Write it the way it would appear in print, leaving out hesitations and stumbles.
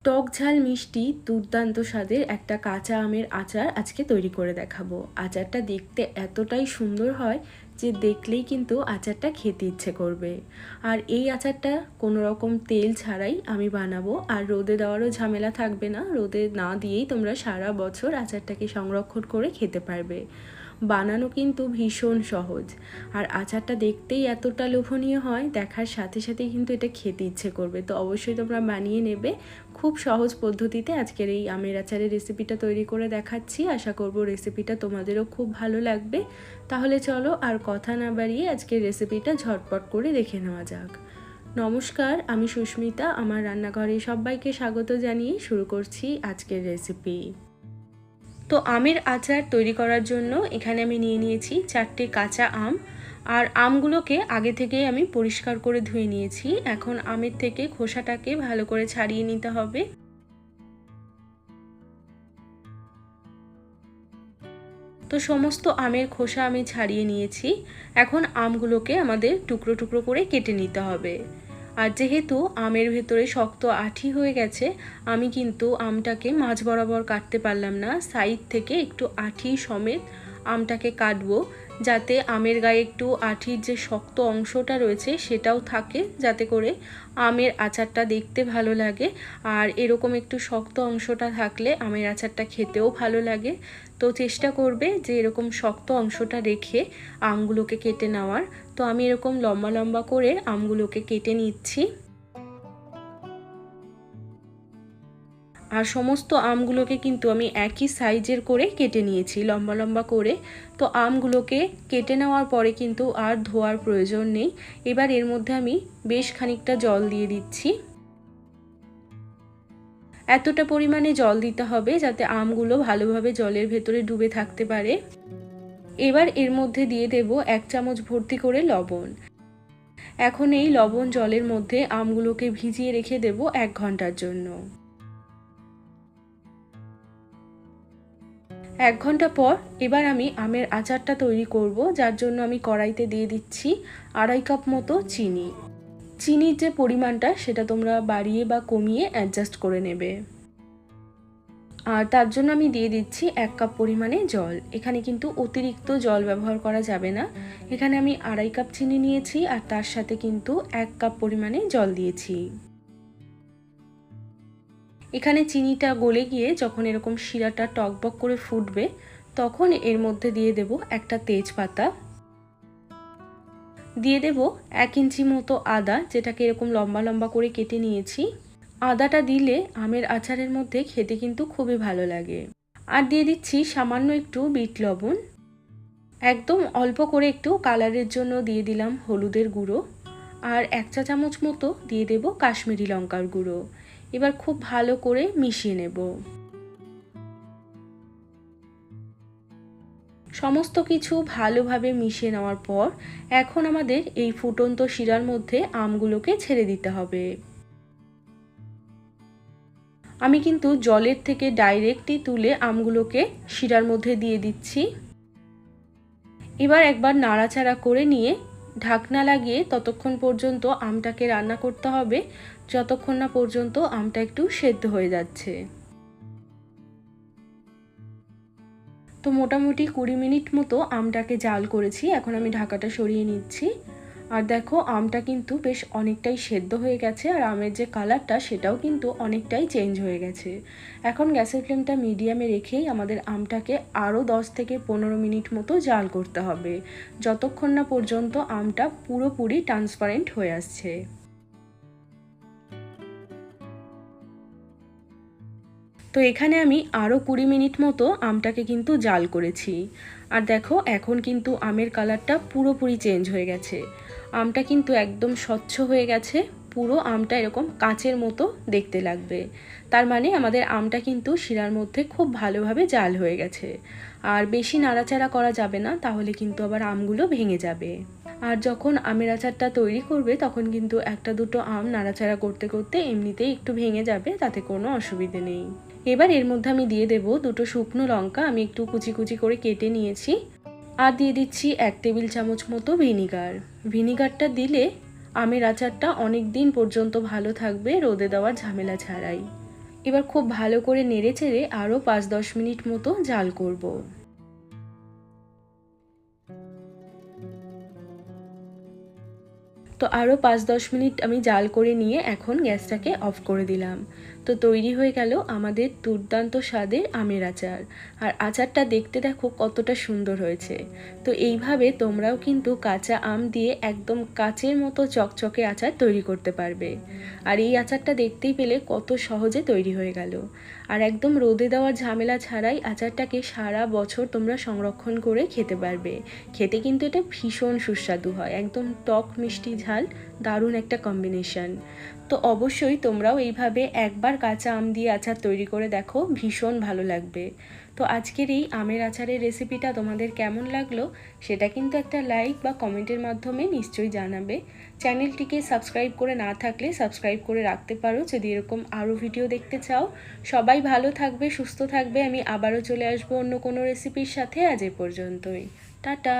টক ঝাল মিষ্টি দুর্দান্ত স্বাদের একটা কাঁচা আমের আচার আজকে তৈরি করে দেখাবো। আচারটা দেখতে এতটাই সুন্দর হয় যে দেখলেই কিন্তু আচারটা খেতে ইচ্ছে করবে। আর এই আচারটা কোনো রকম তেল ছাড়াই আমি বানাবো, আর রোদে দেওয়ারও ঝামেলা থাকবে না। রোদে না দিয়েই তোমরা সারা বছর আচারটাকে সংরক্ষণ করে খেতে পারবে। বানানো কিন্তু ভীষণ সহজ, আর আচারটা দেখতেই এতটা লোভনীয় হয়, দেখার সাথে সাথেই কিন্তু এটা খেতে ইচ্ছে করবে। তো অবশ্যই তোমরা বানিয়ে নেবে। খুব সহজ পদ্ধতিতে আজকের এই আমের আচারের রেসিপিটা তৈরি করে দেখাচ্ছি। আশা করব রেসিপিটা তোমাদেরও খুব ভালো লাগবে। তাহলে চলো আর কথা না বাড়িয়ে আজকের রেসিপিটা ঝটপট করে দেখে নেওয়া যাক। নমস্কার, আমি সুস্মিতা। আমার রান্নাঘরে সবাইকে স্বাগত জানিয়ে শুরু করছি আজকের রেসিপি। তো আমের আচার তৈরি করার জন্য এখানে আমি নিয়ে নিয়েছি 4টে কাঁচা আম। আর আমগুলোকে আগে থেকেই আমি পরিষ্কার করে ধুয়ে নিয়েছি। এখন আমের থেকে খোসাটাকে ভালো করে ছাড়িয়ে নিতে হবে। তো সমস্ত আমের খোসা আমি ছাড়িয়ে নিয়েছি। এখন আমগুলোকে আমাদের টুকরো টুকরো করে কেটে নিতে হবে। আর যেহেতু আমের ভেতরে শক্ত আঁটি হয়ে গেছে, আমি কিন্তু আমটাকে মাঝ বরাবর কাটতে পারলাম না। সাইড থেকে একটু আঁটি সমেত আমটাকে কাটবো, যাতে আমের গায়ে একটু আঁটির যে শক্ত অংশটা রয়েছে সেটাও থাকে, যাতে করে আমের আচারটা দেখতে ভালো লাগে। আর এরকম একটু শক্ত অংশটা থাকলে আমের আচারটা খেতেও ভালো লাগে। তো চেষ্টা করবে যে এরকম শক্ত অংশটা রেখে আমগুলোকে কেটে নেওয়ার। তো আমি এরকম লম্বা লম্বা করে আমগুলোকে কেটে নিচ্ছি। আর সমস্ত আমগুলোকে কিন্তু আমি একই সাইজের করে কেটে নিয়েছি, লম্বা লম্বা করে। তো আমগুলোকে কেটে নেওয়ার পরে কিন্তু আর ধোয়ার প্রয়োজন নেই। এবার এর মধ্যে আমি বেশ খানিকটা জল দিয়ে দিচ্ছি। এতটা পরিমাণে জল দিতে হবে যাতে আমগুলো ভালোভাবে জলের ভেতরে ডুবে থাকতে পারে। এবার এর মধ্যে দিয়ে দেব 1 চামচ ভর্তি করে লবণ। এখন এই লবণ জলের মধ্যে আমগুলোকে ভিজিয়ে রেখে দেব 1 ঘন্টার জন্য। 1 ঘন্টা পর এবার আমি আমের আচারটা তৈরি করব, যার জন্য আমি কড়াইতে দিয়ে দিচ্ছি 2.5 কাপ মতো চিনি। চিনির যে পরিমাণটা সেটা তোমরা বাড়িয়ে বা কমিয়ে অ্যাডজাস্ট করে নেবে। আর তার জন্য আমি দিয়ে দিচ্ছি 1 কাপ পরিমাণে জল। এখানে কিন্তু অতিরিক্ত জল ব্যবহার করা যাবে না। এখানে আমি 2.5 কাপ চিনি নিয়েছি, আর তার সাথে কিন্তু 1 কাপ পরিমাণে জল দিয়েছি। এখানে চিনিটা গলে গিয়ে যখন এরকম শিরাটা টকবক করে ফুটবে, তখন এর মধ্যে দিয়ে দেব একটা তেজপাতা, দিয়ে দেব 1 ইঞ্চি মতো আদা, যেটাকে এরকম লম্বা লম্বা করে কেটে নিয়েছি। আদাটা দিলে আমের আচারের মধ্যে খেতে কিন্তু খুবই ভালো লাগে। আর দিয়ে দিচ্ছি সামান্য একটু বিট লবণ। একদম অল্প করে একটু কালারের জন্য দিয়ে দিলাম হলুদের গুঁড়ো। আর 1 চা চামচ মতো দিয়ে দেব কাশ্মীরি লঙ্কার গুঁড়ো। এবার খুব ভালো করে মিশিয়ে নেব। সমস্ত কিছু ভালোভাবে মিশিয়ে নেওয়ার পর এখন আমাদের এই ফুটন্ত শিরার মধ্যে আমগুলোকে ছেড়ে দিতে হবে। আমি কিন্তু জলের থেকে ডাইরেক্টই তুলে আমগুলোকে শিরার মধ্যে দিয়ে দিচ্ছি। এবার একবার নাড়াচাড়া করে নিয়ে ঢাকনা লাগিয়ে ততক্ষণ পর্যন্ত আমটাকে রান্না করতে হবে, যতক্ষণ না পর্যন্ত আমটা একটু সেদ্ধ হয়ে যাচ্ছে। তো মোটামুটি 20 মিনিট মতো আমটাকে জাল করেছি। এখন আমি ঢাকাটা সরিয়ে নিচ্ছি। আর দেখো আমটা কিন্তু বেশ অনেকটাই সেদ্ধ হয়ে গেছে, আর আমের যে কালারটা সেটাও কিন্তু অনেকটাই চেঞ্জ হয়ে গেছে। এখন গ্যাসের ফ্লেমটা মিডিয়ামে রেখেই আমাদের আমটাকে আরও 10 থেকে 15 মিনিট মতো জাল করতে হবে, যতক্ষণ না পর্যন্ত আমটা পুরোপুরি ট্রান্সপারেন্ট হয়ে আসছে। তো এখানে আমি আরও 20 মিনিট মতো আমটাকে কিন্তু জাল করেছি। আর দেখো এখন কিন্তু আমের কালারটা পুরোপুরি চেঞ্জ হয়ে গেছে। আমটা কিন্তু একদম স্বচ্ছ হয়ে গেছে, পুরো আমটা এরকম কাঁচের মতো দেখতে লাগবে। তার মানে আমাদের আমটা কিন্তু শিরার মধ্যে খুব ভালোভাবে জাল হয়ে গেছে। আর বেশি নাড়াচাড়া করা যাবে না, তাহলে কিন্তু আবার আমগুলো ভেঙে যাবে। আর যখন আমের আচারটা তৈরি করবে তখন কিন্তু একটা দুটো আম নাড়াচাড়া করতে করতে এমনিতেই একটু ভেঙে যাবে, তাতে কোনো অসুবিধে নেই। এবার এর মধ্যে আমি দিয়ে দেব 2টো শুকনো লঙ্কা, আমি একটু কুচি কুচি করে কেটে নিয়েছি। আর দিয়ে দিচ্ছি 1 টেবিল চামচ মতো ভিনিগার। ভিনিগারটা দিলে আমের আচারটা অনেক দিন পর্যন্ত ভালো থাকবে, রোদে দেওয়ার ঝামেলা ছাড়াই। এবার খুব ভালো করে নেড়ে চেড়ে আরও 5-10 মিনিট মতো জাল করব। তো আরও 5-10 মিনিট আমি জাল করে নিয়ে এখন গ্যাসটাকে অফ করে দিলাম। তো তৈরি হয়ে গেল আমাদের দুর্দান্ত স্বাদের আমের আচার। আর আচারটা দেখতে দেখো কতটা সুন্দর হয়েছে। তো এইভাবে তোমরাও কিন্তু কাঁচা আম দিয়ে একদম কাচের মতো চকচকে আচার তৈরি করতে পারবে। আর এই আচারটা দেখতেই পেলে কত সহজে তৈরি হয়ে গেল। আর একদম রোদে দেওয়ার ঝামেলা ছাড়াই আচারটাকে সারা বছর তোমরা সংরক্ষণ করে খেতে পারবে। খেতে কিন্তু এটা ভীষণ সুস্বাদু হয়, একদম টক মিষ্টি ঝাল, দারুণ একটা কম্বিনেশন। তো অবশ্যই তোমরাও এইভাবে একবার কাঁচা আম দিয়ে আচার তৈরি করে দেখো, ভীষণ ভালো লাগবে। তো আজকের এই আমের আচারের রেসিপিটা তোমাদের কেমন লাগলো সেটা কিন্তু একটা লাইক বা কমেন্টের মাধ্যমে নিশ্চয়ই জানাবে। চ্যানেলটিকে সাবস্ক্রাইব করে না থাকলে সাবস্ক্রাইব করে রাখতে পারো যদি এরকম আরও ভিডিও দেখতে চাও। সবাই ভালো থাকবে, সুস্থ থাকবে। আমি আবারও চলে আসবো অন্য কোনো রেসিপির সাথে। আজ এ পর্যন্তই। টাটা।